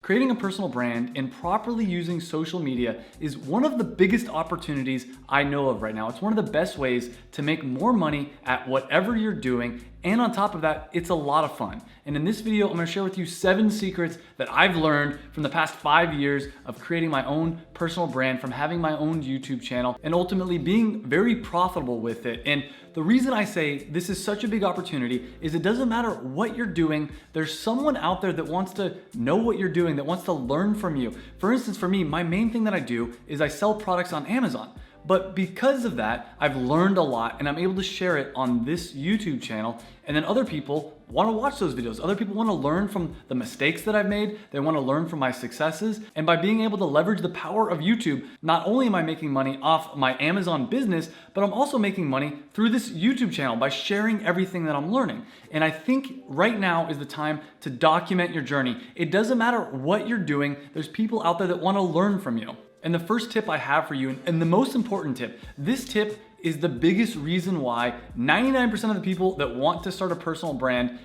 Creating a personal brand and properly using social media is one of the biggest opportunities I know of right now. It's one of the best ways to make more money at whatever you're doing. And on top of that, it's a lot of fun. And in this video, I'm gonna share with you 7 secrets that I've learned from the past 5 years of creating my own personal brand, from having my own YouTube channel, and ultimately being very profitable with it. And the reason I say this is such a big opportunity is it doesn't matter what you're doing, there's someone out there that wants to know what you're doing, that wants to learn from you. For instance, for me, my main thing that I do is I sell products on Amazon. But because of that, I've learned a lot and I'm able to share it on this YouTube channel. And then other people want to watch those videos. Other people want to learn from the mistakes that I've made. They want to learn from my successes. And by being able to leverage the power of YouTube, not only am I making money off my Amazon business, but I'm also making money through this YouTube channel by sharing everything that I'm learning. And I think right now is the time to document your journey. It doesn't matter what you're doing. There's people out there that want to learn from you. And the first tip I have for you, and the most important tip, this tip is the biggest reason why 99% of the people that want to start a personal brand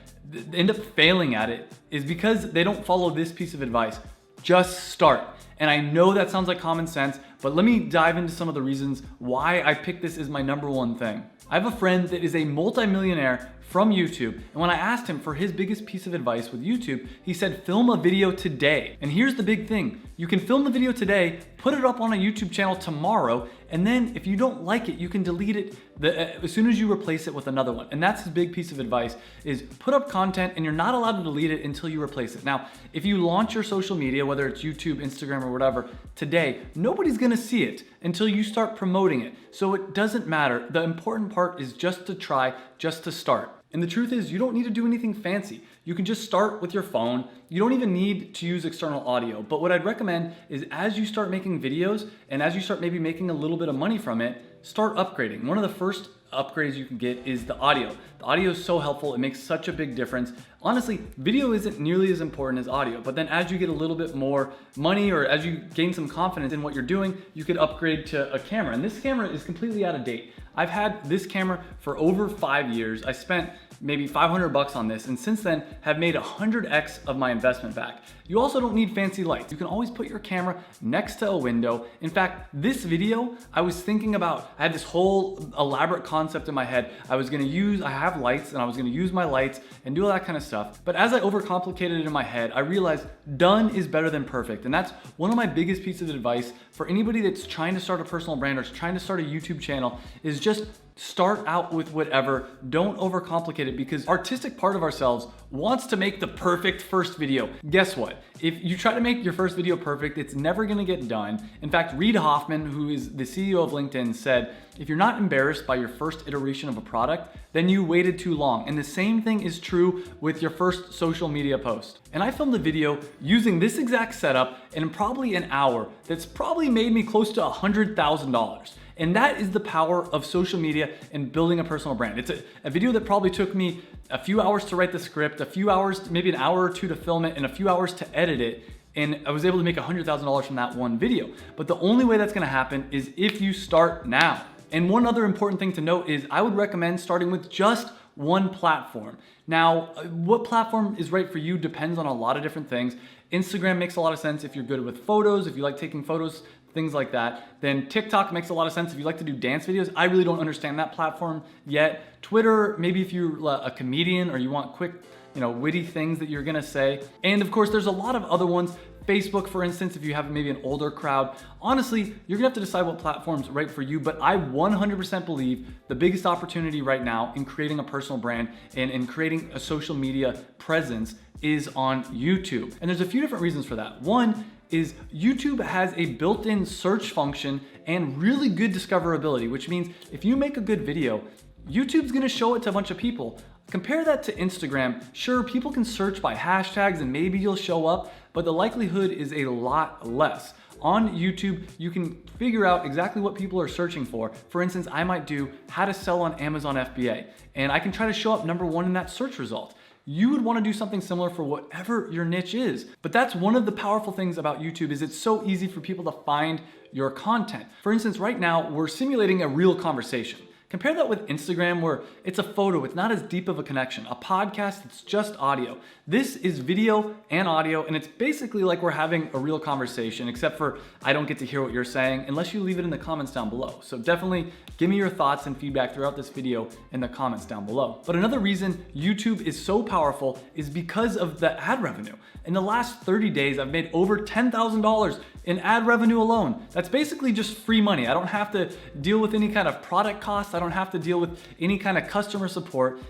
end up failing at it, is because they don't follow this piece of advice. Just start. And I know that sounds like common sense, but let me dive into some of the reasons why I picked this as my #1 thing. I have a friend that is a multimillionaire from YouTube, and when I asked him for his biggest piece of advice with YouTube, he said, film a video today. And here's the big thing. You can film the video today, put it up on a YouTube channel tomorrow, and then if you don't like it, you can delete it as soon as you replace it with another one. And that's his big piece of advice, is put up content and you're not allowed to delete it until you replace it. Now, if you launch your social media, whether it's YouTube, Instagram, or whatever, today, nobody's gonna see it until you start promoting it. So it doesn't matter. The important part is just to try, just to start. And the truth is, you don't need to do anything fancy. You can just start with your phone. You don't even need to use external audio. But what I'd recommend is, as you start making videos and as you start maybe making a little bit of money from it, start upgrading. One of the first upgrades you can get is the audio. The audio is so helpful. It makes such a big difference. Honestly, video isn't nearly as important as audio, but then as you get a little bit more money, or as you gain some confidence in what you're doing, you could upgrade to a camera. And this camera is completely out of date. I've had this camera for over 5 years. I spent maybe 500 bucks on this, and since then have made 100x of my investment back. You also don't need fancy lights. You can always put your camera next to a window. In fact, this video, I was thinking about, I had this whole elaborate concept in my head. I have lights and I was gonna use my lights and do all that kind of stuff. But as I overcomplicated it in my head, I realized done is better than perfect. And that's one of my biggest pieces of advice for anybody that's trying to start a personal brand or trying to start a YouTube channel, is just start out with whatever. Don't overcomplicate it, because artistic part of ourselves wants to make the perfect first video. Guess what? If you try to make your first video perfect, it's never gonna get done. In fact, Reid Hoffman, who is the CEO of LinkedIn, said, if you're not embarrassed by your first iteration of a product, then you waited too long. And the same thing is true with your first social media post. And I filmed a video using this exact setup in probably an hour that's probably made me close to $100,000. And that is the power of social media and building a personal brand. It's a video that probably took me a few hours to write the script, a few hours, maybe an hour or two to film it, and a few hours to edit it. And I was able to make $100,000 from that one video. But the only way that's gonna happen is if you start now. And one other important thing to note is I would recommend starting with just one platform. Now, what platform is right for you depends on a lot of different things. Instagram makes a lot of sense if you're good with photos, if you like taking photos, things like that. Then TikTok makes a lot of sense if you like to do dance videos. I really don't understand that platform yet. Twitter, maybe if you're a comedian or you want quick, witty things that you're gonna say. And of course, there's a lot of other ones. Facebook, for instance, if you have maybe an older crowd. Honestly, you're gonna have to decide what platform's right for you, but I 100% believe the biggest opportunity right now in creating a personal brand and in creating a social media presence is on YouTube. And there's a few different reasons for that. One is YouTube has a built-in search function and really good discoverability, which means if you make a good video, YouTube's gonna show it to a bunch of people. Compare that to Instagram. Sure, people can search by hashtags and maybe you'll show up, but the likelihood is a lot less. On YouTube, you can figure out exactly what people are searching for. For instance, I might do how to sell on Amazon FBA, and I can try to show up #1 in that search result. You would want to do something similar for whatever your niche is. But that's one of the powerful things about YouTube, is it's so easy for people to find your content. For instance, right now, we're simulating a real conversation. Compare that with Instagram, where it's a photo, it's not as deep of a connection. A podcast, it's just audio. This is video and audio, and it's basically like we're having a real conversation, except for I don't get to hear what you're saying unless you leave it in the comments down below. So definitely give me your thoughts and feedback throughout this video in the comments down below. But another reason YouTube is so powerful is because of the ad revenue. In the last 30 days, I've made over $10,000 in ad revenue alone. That's basically just free money. I don't have to deal with any kind of product costs. I don't have to deal with any kind of customer support.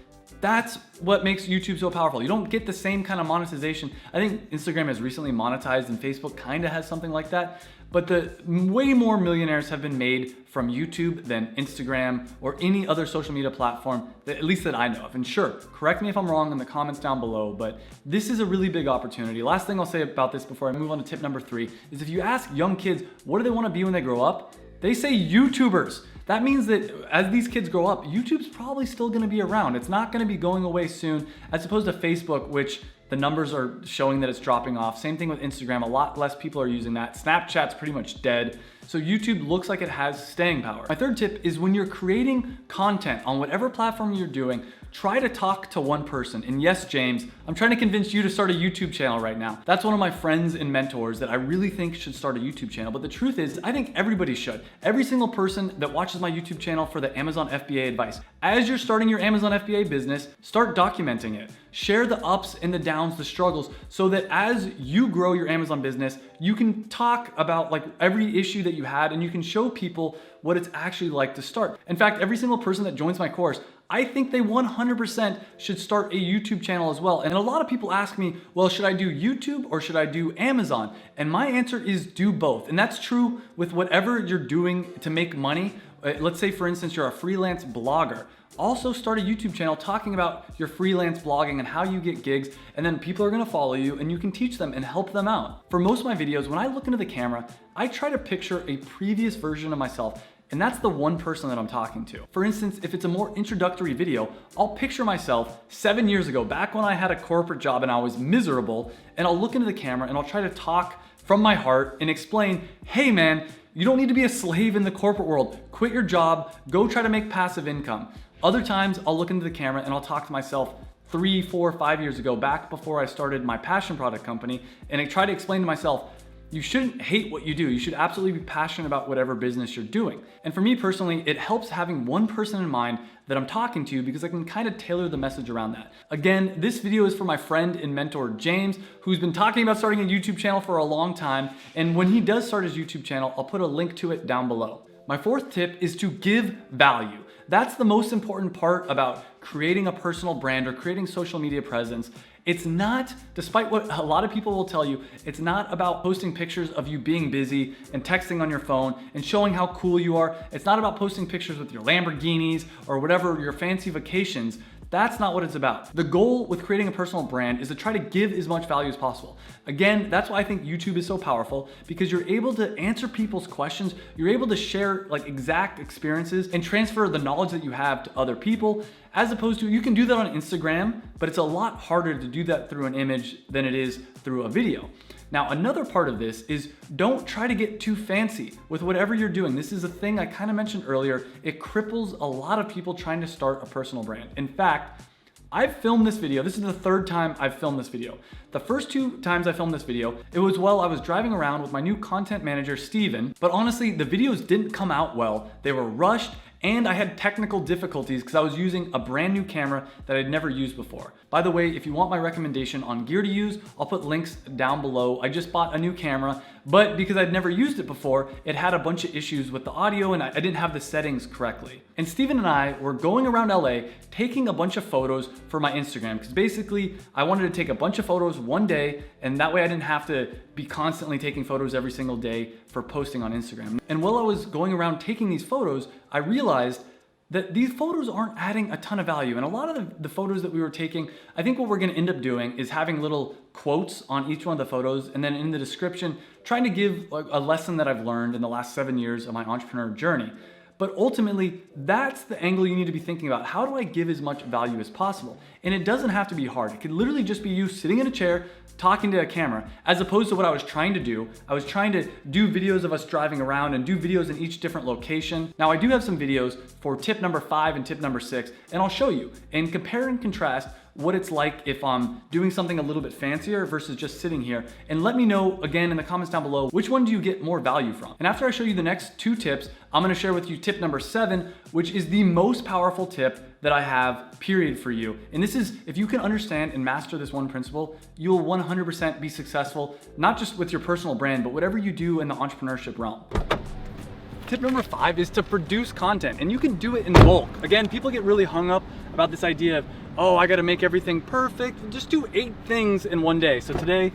That's what makes YouTube so powerful. You don't get the same kind of monetization. I think Instagram has recently monetized and Facebook kind of has something like that. But the way more millionaires have been made from YouTube than Instagram or any other social media platform, that, at least that I know of. And sure, correct me if I'm wrong in the comments down below, but this is a really big opportunity. Last thing I'll say about this before I move on to tip number 3 is if you ask young kids, what do they want to be when they grow up? They say YouTubers. That means that as these kids grow up, YouTube's probably still gonna be around. It's not gonna be going away soon, as opposed to Facebook, which the numbers are showing that it's dropping off. Same thing with Instagram, a lot less people are using that. Snapchat's pretty much dead. So YouTube looks like it has staying power. My third tip is when you're creating content on whatever platform you're doing, try to talk to one person. And yes, James, I'm trying to convince you to start a YouTube channel right now. That's one of my friends and mentors that I really think should start a YouTube channel. But the truth is, I think everybody should. Every single person that watches my YouTube channel for the Amazon FBA advice. As you're starting your Amazon FBA business, start documenting it. Share the ups and the downs, the struggles, so that as you grow your Amazon business, you can talk about like every issue that you had and you can show people what it's actually like to start. In fact, every single person that joins my course, I think they 100% should start a YouTube channel as well. And a lot of people ask me, well, should I do YouTube or should I do Amazon? And my answer is do both. And that's true with whatever you're doing to make money. Let's say, for instance, you're a freelance blogger. Also start a YouTube channel talking about your freelance blogging and how you get gigs, and then people are gonna follow you and you can teach them and help them out. For most of my videos, when I look into the camera, I try to picture a previous version of myself, and that's the one person that I'm talking to. For instance, if it's a more introductory video, I'll picture myself 7 years ago, back when I had a corporate job and I was miserable, and I'll look into the camera and I'll try to talk from my heart and explain, hey man, you don't need to be a slave in the corporate world. Quit your job, go try to make passive income. Other times I'll look into the camera and I'll talk to myself 3, 4, 5 years ago, back before I started my passion product company, and I try to explain to myself, you shouldn't hate what you do. You should absolutely be passionate about whatever business you're doing. And for me personally, it helps having one person in mind that I'm talking to because I can kind of tailor the message around that. Again, this video is for my friend and mentor, James, who's been talking about starting a YouTube channel for a long time. And when he does start his YouTube channel, I'll put a link to it down below. My fourth tip is to give value. That's the most important part about creating a personal brand or creating social media presence. It's not, despite what a lot of people will tell you, it's not about posting pictures of you being busy and texting on your phone and showing how cool you are. It's not about posting pictures with your Lamborghinis or whatever, your fancy vacations. That's not what it's about. The goal with creating a personal brand is to try to give as much value as possible. Again, that's why I think YouTube is so powerful, because you're able to answer people's questions. You're able to share like exact experiences and transfer the knowledge that you have to other people, as opposed to, you can do that on Instagram, but it's a lot harder to do that through an image than it is through a video. Now, another part of this is don't try to get too fancy with whatever you're doing. This is a thing I kind of mentioned earlier. It cripples a lot of people trying to start a personal brand. In fact, I've filmed this video. This is the third time I've filmed this video. The first 2 times I filmed this video, it was while I was driving around with my new content manager, Steven. But honestly, the videos didn't come out well. They were rushed, and I had technical difficulties because I was using a brand new camera that I'd never used before. By the way, if you want my recommendation on gear to use, I'll put links down below. I just bought a new camera, but because I'd never used it before, it had a bunch of issues with the audio and I didn't have the settings correctly. And Steven and I were going around LA taking a bunch of photos for my Instagram, because basically I wanted to take a bunch of photos one day, and that way I didn't have to be constantly taking photos every single day for posting on Instagram. And while I was going around taking these photos, I realized that these photos aren't adding a ton of value. And a lot of the photos that we were taking, I think what we're gonna end up doing is having little quotes on each one of the photos, and then in the description, trying to give a lesson that I've learned in the last 7 years of my entrepreneur journey. But ultimately, that's the angle you need to be thinking about. How do I give as much value as possible? And it doesn't have to be hard. It could literally just be you sitting in a chair, talking to a camera, as opposed to what I was trying to do. I was trying to do videos of us driving around and do videos in each different location. Now I do have some videos for tip number 5 and tip number 6, and I'll show you and compare and contrast what it's like if I'm doing something a little bit fancier versus just sitting here. And let me know again in the comments down below, which one do you get more value from? And after I show you the next 2 tips, I'm gonna share with you tip number 7, which is the most powerful tip that I have, period, for you. And this is, if you can understand and master this one principle, you'll 100% be successful, not just with your personal brand, but whatever you do in the entrepreneurship realm. Tip number 5 is to produce content, and you can do it in bulk. Again, people get really hung up about this idea of, oh, I gotta make everything perfect. Just do 8 things in one day. So today,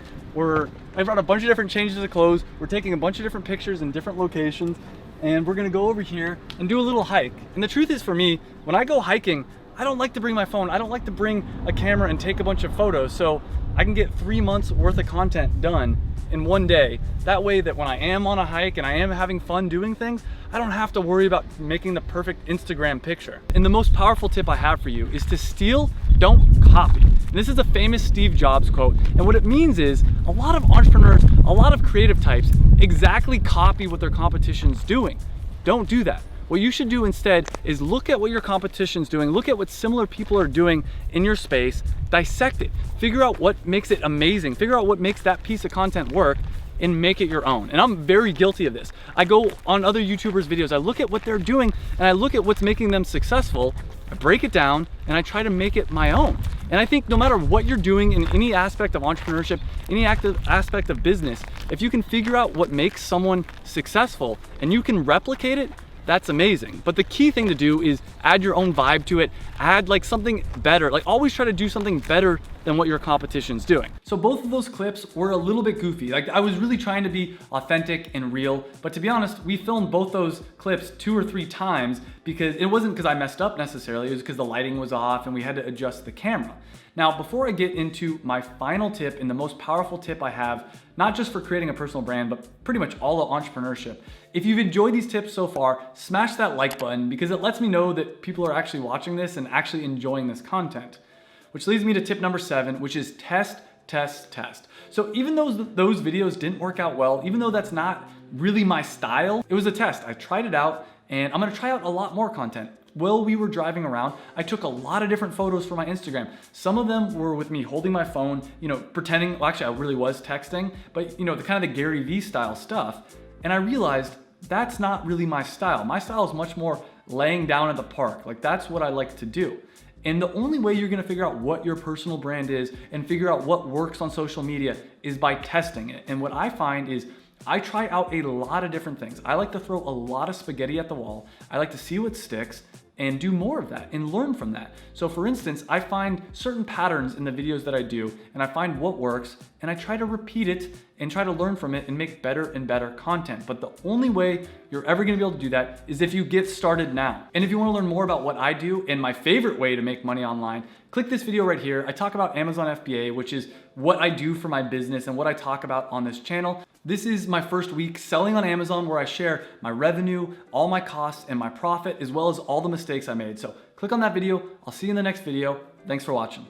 I brought a bunch of different changes of clothes. We're taking a bunch of different pictures in different locations, and we're gonna go over here and do a little hike. And the truth is, for me, when I go hiking, I don't like to bring my phone. I don't like to bring a camera and take a bunch of photos. So I can get 3 months worth of content done in one day. That way that when I am on a hike and I am having fun doing things, I don't have to worry about making the perfect Instagram picture. And the most powerful tip I have for you is to steal, don't copy. And this is a famous Steve Jobs quote. And what it means is a lot of entrepreneurs, a lot of creative types exactly copy what their competition's doing. Don't do that. What you should do instead is look at what your competition's doing, look at what similar people are doing in your space, dissect it, figure out what makes it amazing, figure out what makes that piece of content work, and make it your own. And I'm very guilty of this. I go on other YouTubers' videos, I look at what they're doing, and I look at what's making them successful, I break it down, and I try to make it my own. And I think no matter what you're doing in any aspect of entrepreneurship, any aspect of business, if you can figure out what makes someone successful and you can replicate it, that's amazing. But the key thing to do is add your own vibe to it, add like something better, like always try to do something better than what your competition's doing. So both of those clips were a little bit goofy. Like I was really trying to be authentic and real, but to be honest, we filmed both those clips 2 or 3 times because it wasn't because I messed up necessarily, it was because the lighting was off and we had to adjust the camera. Now, before I get into my final tip and the most powerful tip I have, not just for creating a personal brand, but pretty much all of entrepreneurship, if you've enjoyed these tips so far, smash that like button because it lets me know that people are actually watching this and actually enjoying this content. Which leads me to tip number 7, which is test, test, test. So even though those videos didn't work out well, even though that's not really my style, it was a test. I tried it out and I'm gonna try out a lot more content. While we were driving around, I took a lot of different photos for my Instagram. Some of them were with me holding my phone, pretending, well actually I really was texting, but the kind of the Gary Vee style stuff. And I realized that's not really my style. My style is much more laying down at the park. Like that's what I like to do. And the only way you're gonna figure out what your personal brand is and figure out what works on social media is by testing it. And what I find is I try out a lot of different things. I like to throw a lot of spaghetti at the wall. I like to see what sticks and do more of that and learn from that. So for instance, I find certain patterns in the videos that I do and I find what works and I try to repeat it and try to learn from it and make better and better content. But the only way you're ever gonna be able to do that is if you get started now. And if you wanna learn more about what I do and my favorite way to make money online, click this video right here. I talk about Amazon FBA, which is what I do for my business and what I talk about on this channel. This is my first week selling on Amazon where I share my revenue, all my costs, and my profit, as well as all the mistakes I made. So click on that video. I'll see you in the next video. Thanks for watching.